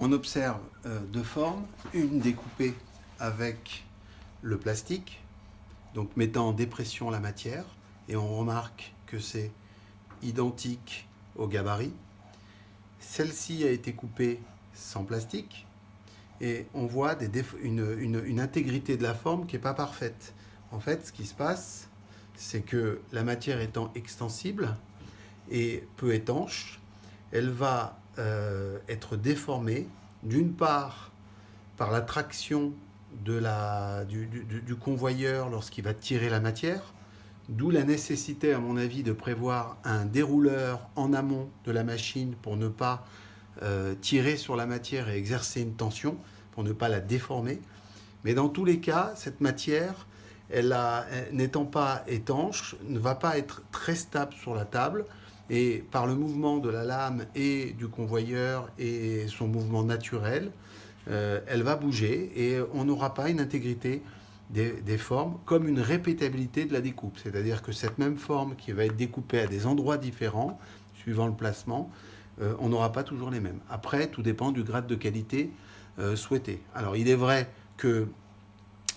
On observe deux formes, une découpée avec le plastique, donc mettant en dépression la matière, et on remarque que c'est identique au gabarit. Celle-ci a été coupée sans plastique, et on voit une intégrité de la forme qui n'est pas parfaite. En fait, ce qui se passe, c'est que la matière étant extensible et peu étanche, elle va être déformée, d'une part par l'attraction du convoyeur lorsqu'il va tirer la matière, d'où la nécessité, à mon avis, de prévoir un dérouleur en amont de la machine pour ne pas tirer sur la matière et exercer une tension, pour ne pas la déformer. Mais dans tous les cas, cette matière, n'étant pas étanche, ne va pas être très stable sur la table. Et par le mouvement de la lame et du convoyeur et son mouvement naturel, elle va bouger et on n'aura pas une intégrité des formes comme une répétabilité de la découpe. C'est-à-dire que cette même forme qui va être découpée à des endroits différents, suivant le placement, on n'aura pas toujours les mêmes. Après, tout dépend du grade de qualité souhaité. Alors, il est vrai que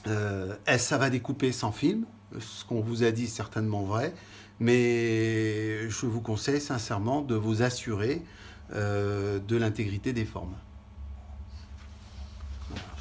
ça va découper sans film, ce qu'on vous a dit est certainement vrai, mais je vous conseille sincèrement de vous assurer de l'intégrité des formes.